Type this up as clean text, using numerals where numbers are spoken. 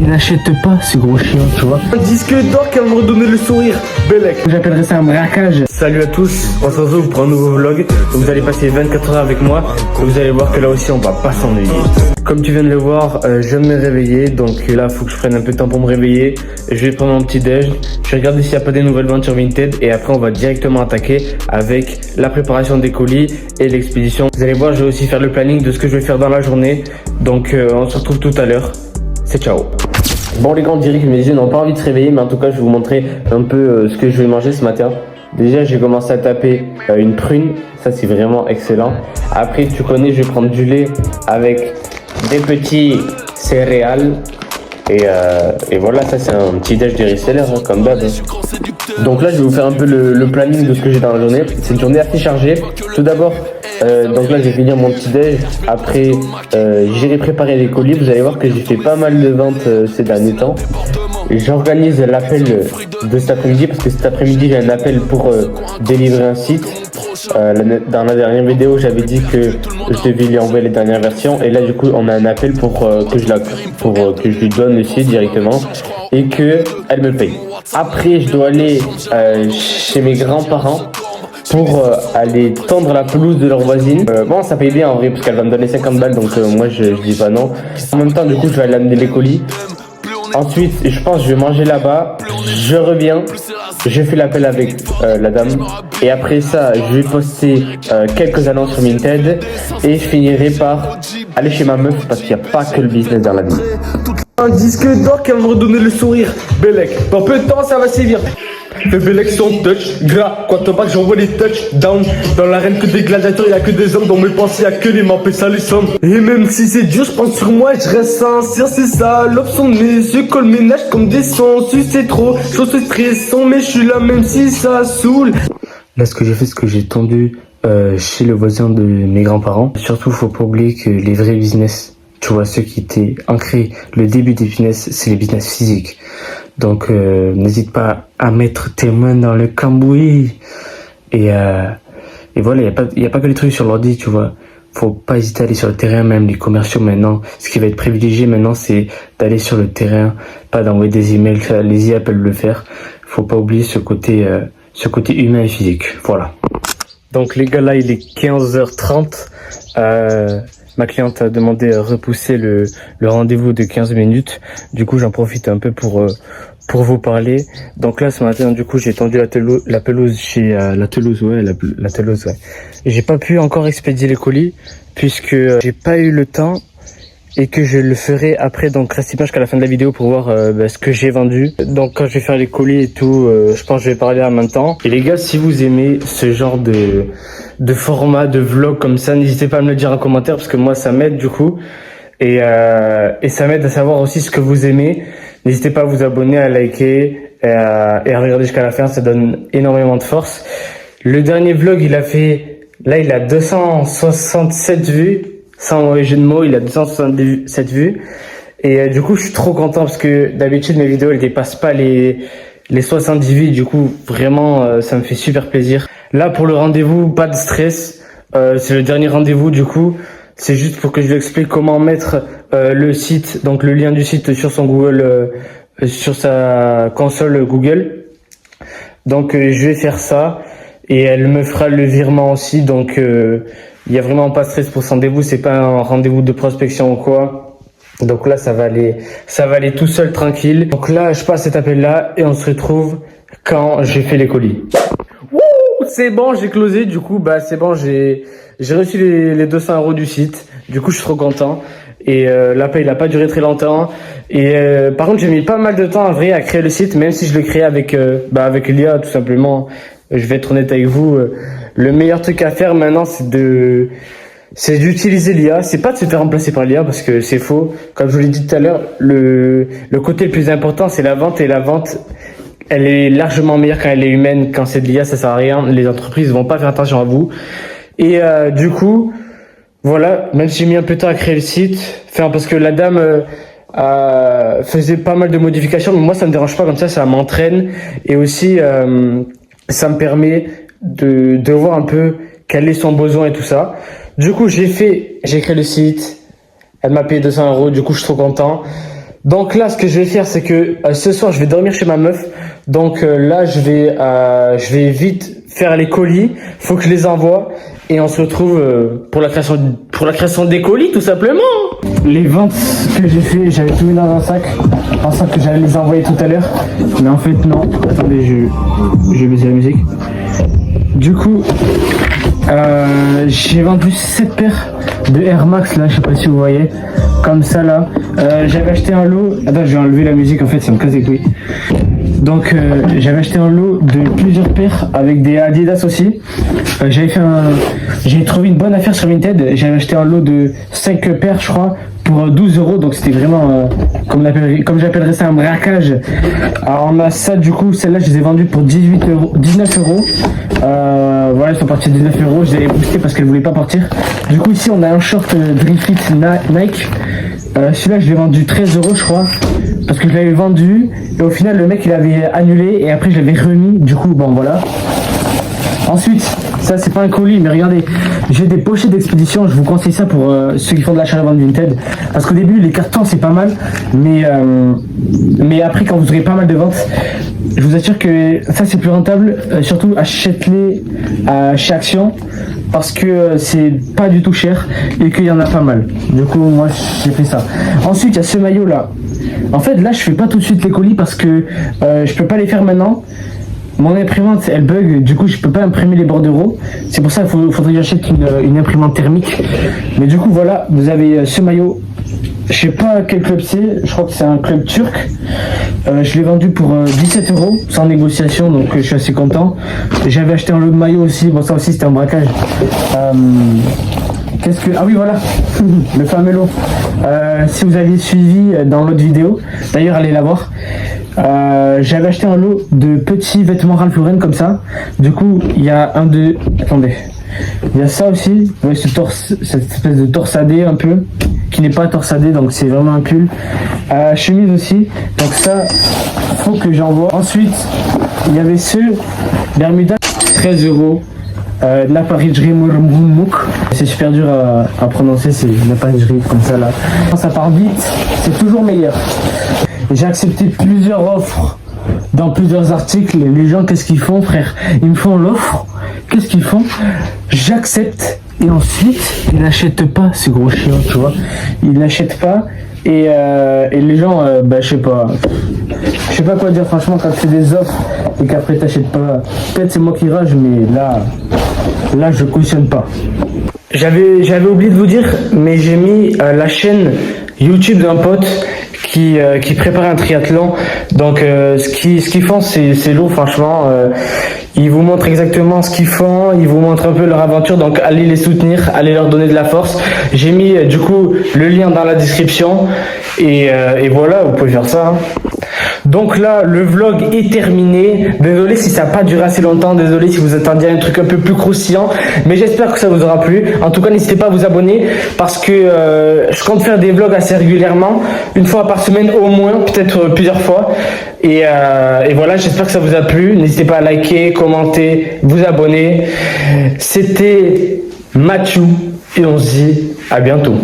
qui n'achète pas ce gros chien, tu vois. Un disque d'or qui va me redonner le sourire, Bellec. J'appellerais ça un braquage. Salut à tous, on se retrouve pour un nouveau vlog. Vous allez passer 24 heures avec moi et vous allez voir que là aussi on va pas s'ennuyer. Comme tu viens de le voir, je viens de me réveiller, donc là faut que je prenne un peu de temps pour me réveiller. Je vais prendre mon petit déj, je vais regarder s'il n'y a pas des nouvelles ventes sur Vinted et après on va directement attaquer avec la préparation des colis et l'expédition. Vous allez voir, je vais aussi faire le planning de ce que je vais faire dans la journée, donc on se retrouve tout à l'heure. C'est ciao. Bon les gars, on dirait que mes yeux n'ont pas envie de se réveiller, mais en tout cas je vais vous montrer un peu ce que je vais manger ce matin. Déjà j'ai commencé à taper une prune, ça c'est vraiment excellent. Après tu connais, je vais prendre du lait avec des petits céréales et voilà, ça c'est un petit déj de reseller hein, comme d'hab. Donc là je vais vous faire un peu le planning de ce que j'ai dans la journée. C'est une journée assez chargée. Tout d'abord donc là je vais finir mon petit déj. Après j'irai préparer les colis. Vous allez voir que j'ai fait pas mal de ventes ces derniers temps. J'organise l'appel de cet après-midi parce que cet après-midi j'ai un appel pour délivrer un site. Dans la dernière vidéo j'avais dit que je devais lui envoyer les dernières versions et là du coup on a un appel pour que je lui donne le site directement et que elle me paye. Après je dois aller chez mes grands-parents pour aller tondre la pelouse de leur voisine. Bon ça paye bien en vrai parce qu'elle va me donner 50 balles donc moi je dis pas non. En même temps du coup je vais aller amener les colis. Ensuite, je pense que je vais manger là-bas, je reviens, je fais l'appel avec la dame et après ça, je vais poster quelques annonces sur Vinted et je finirai par aller chez ma meuf parce qu'il n'y a pas que le business dans la vie. Un disque d'or qui va me redonner le sourire, Bellec. Dans peu de temps, ça va sévir. Fais Bellec son touch, gras, quand on bat j'envoie les touchdowns. Dans l'arène que des gladiateurs, y'a que des hommes, dans mes pensées y'a que les mappes et ça les sommes. Et même si c'est dur, je pense sur moi et je reste sincère, c'est ça. L'option de mes yeux colle ménage comme des sons, c'est trop, chose stressant, mais je suis là même si ça saoule. Là ce que j'ai fait, c'est que j'ai tendu chez le voisin de mes grands-parents. Surtout faut pas oublier que les vrais business, tu vois, ceux qui étaient ancrés, le début des business, c'est les business physiques. Donc n'hésite pas à mettre tes mains dans le cambouis. Et voilà, il y a pas que les trucs sur l'ordi, tu vois. Faut pas hésiter à aller sur le terrain, même les commerciaux maintenant. Ce qui va être privilégié maintenant, c'est d'aller sur le terrain, pas d'envoyer des emails, les IA peuvent le faire. Faut pas oublier ce côté humain et physique. Voilà. Donc les gars, là il est 15h30. Ma cliente a demandé à repousser le rendez-vous de 15 minutes. Du coup, j'en profite un peu pour vous parler. Donc là, ce matin, du coup, j'ai tendu la pelouse chez la Toulouse, ouais. J'ai pas pu encore expédier les colis puisque j'ai pas eu le temps et que je le ferai après. Donc restez bien jusqu'à la fin de la vidéo pour voir ce que j'ai vendu. Donc quand je vais faire les colis et tout, je pense que je vais parler en même temps. Et les gars, si vous aimez ce genre de format de vlog comme ça, n'hésitez pas à me le dire en commentaire parce que moi ça m'aide du coup et ça m'aide à savoir aussi ce que vous aimez. N'hésitez pas à vous abonner, à liker et à regarder jusqu'à la fin, ça donne énormément de force. Le dernier vlog il a 267 vues, sans mauvais jeu de mots, il a 267 vues et du coup je suis trop content parce que d'habitude mes vidéos elles dépassent pas les 70 vues, du coup vraiment ça me fait super plaisir. Là pour le rendez-vous, pas de stress, c'est le dernier rendez-vous du coup, c'est juste pour que je lui explique comment mettre le site, donc le lien du site sur son Google, sur sa console Google. Donc je vais faire ça et elle me fera le virement aussi, donc il y a vraiment pas de stress pour ce rendez-vous, c'est pas un rendez-vous de prospection ou quoi. Donc là ça va aller tout seul tranquille. Donc là je passe cet appel là et on se retrouve quand j'ai fait les colis. C'est bon, j'ai closé, du coup, c'est bon, j'ai reçu les 200 € du site. Du coup, je suis trop content. Et l'appel, il a pas duré très longtemps. Et par contre, j'ai mis pas mal de temps, en vrai, à créer le site, même si je l'ai créé avec l'IA, tout simplement. Je vais être honnête avec vous. Le meilleur truc à faire maintenant, c'est d'utiliser l'IA. C'est pas de se faire remplacer par l'IA, parce que c'est faux. Comme je vous l'ai dit tout à l'heure, le côté le plus important, c'est la vente, et la vente, elle est largement meilleure quand elle est humaine. Quand c'est de l'IA, ça sert à rien. Les entreprises vont pas faire attention à vous. Et du coup, voilà, même si j'ai mis un peu de temps à créer le site, parce que la dame faisait pas mal de modifications, mais moi ça me dérange pas, comme ça m'entraîne. Et aussi, ça me permet de voir un peu quel est son besoin et tout ça. Du coup, j'ai créé le site. Elle m'a payé 200 €. Du coup, je suis trop content. Donc là, ce que je vais faire, c'est que ce soir, je vais dormir chez ma meuf. Donc là, je vais vite faire les colis. Faut que je les envoie et on se retrouve pour la création des colis, tout simplement. Les ventes que j'ai fait, j'avais tout mis dans un sac, pensant que j'allais les envoyer tout à l'heure. Mais en fait, non. Attendez, je vais baisser la musique. Du coup, j'ai vendu 7 paires de Air Max là, je sais pas si vous voyez, comme ça là. J'avais acheté un lot. Attends, je vais enlever la musique en fait, ça me casse les couilles. Donc j'avais acheté un lot de plusieurs paires avec des Adidas aussi. J'ai trouvé une bonne affaire sur Vinted. J'avais acheté un lot de 5 paires je crois pour 12 €, donc c'était vraiment comme j'appellerais ça un braquage. Alors on a ça, du coup celles-là je les ai vendues pour 19 €. Voilà, elles sont parties à 19 €. Je les ai boostées parce qu'elles voulaient pas partir. Du coup ici on a un short Drift Fit Nike. Celui-là je l'ai vendu 13 € je crois, parce que je l'avais vendu et au final le mec il avait annulé et après je l'avais remis, du coup bon voilà. Ensuite, ça c'est pas un colis, mais regardez, j'ai des pochettes d'expédition. Je vous conseille ça pour ceux qui font de l'achat-revente Vinted, parce qu'au début les cartons c'est pas mal, mais après quand vous aurez pas mal de ventes, je vous assure que ça c'est plus rentable. Surtout achetez-les chez Action, parce que c'est pas du tout cher et qu'il y en a pas mal. Du coup moi j'ai fait ça. Ensuite il y a ce maillot là. En fait là je fais pas tout de suite les colis parce que je peux pas les faire maintenant. Mon imprimante elle bug, du coup je peux pas imprimer les bordereaux. C'est pour ça qu'il faudrait que j'achète une imprimante thermique. Mais du coup voilà, vous avez ce maillot. Je sais pas quel club c'est, je crois que c'est un club turc. Je l'ai vendu pour 17 € sans négociation, donc je suis assez content. J'avais acheté un lot de maillot aussi, bon ça aussi c'était un braquage. Ah oui voilà, le fameux lot. Si vous aviez suivi dans l'autre vidéo, d'ailleurs allez la voir. J'avais acheté un lot de petits vêtements Ralph Lauren comme ça. Du coup il y a attendez, il y a ça aussi, ouais, cette espèce de torsadé un peu, qui n'est pas torsadé, donc c'est vraiment un pull. Chemise aussi, donc ça faut que j'envoie. Ensuite il y avait ce Bermuda 13 €. La parigerie Mourmouk. C'est super dur à prononcer, c'est la parigerie comme ça là. Quand ça part vite, c'est toujours meilleur. J'ai accepté plusieurs offres dans plusieurs articles. Les gens, qu'est-ce qu'ils font, frère? Ils me font l'offre. Qu'est-ce qu'ils font? J'accepte et ensuite ils n'achètent pas, ces gros chiens, tu vois. Ils n'achètent pas et les gens, je sais pas quoi dire franchement quand tu fais des offres et qu'après t'achètes pas. Peut-être c'est moi qui rage, mais là je cautionne pas. J'avais oublié de vous dire, mais j'ai mis la chaîne YouTube d'un pote qui prépare un triathlon. Donc ce qu'ils font c'est lourd franchement. Ils vous montrent exactement ce qu'ils font, ils vous montrent un peu leur aventure, donc allez les soutenir, allez leur donner de la force. J'ai mis du coup le lien dans la description et voilà, vous pouvez faire ça. Hein. Donc là, le vlog est terminé. Désolé si ça n'a pas duré assez longtemps, désolé si vous attendiez un truc un peu plus croustillant, mais j'espère que ça vous aura plu. En tout cas, n'hésitez pas à vous abonner parce que je compte faire des vlogs assez régulièrement, une fois par semaine au moins, peut-être plusieurs fois. Et voilà, j'espère que ça vous a plu. N'hésitez pas à liker, commenter, vous abonner. C'était Mathieu et on se dit à bientôt.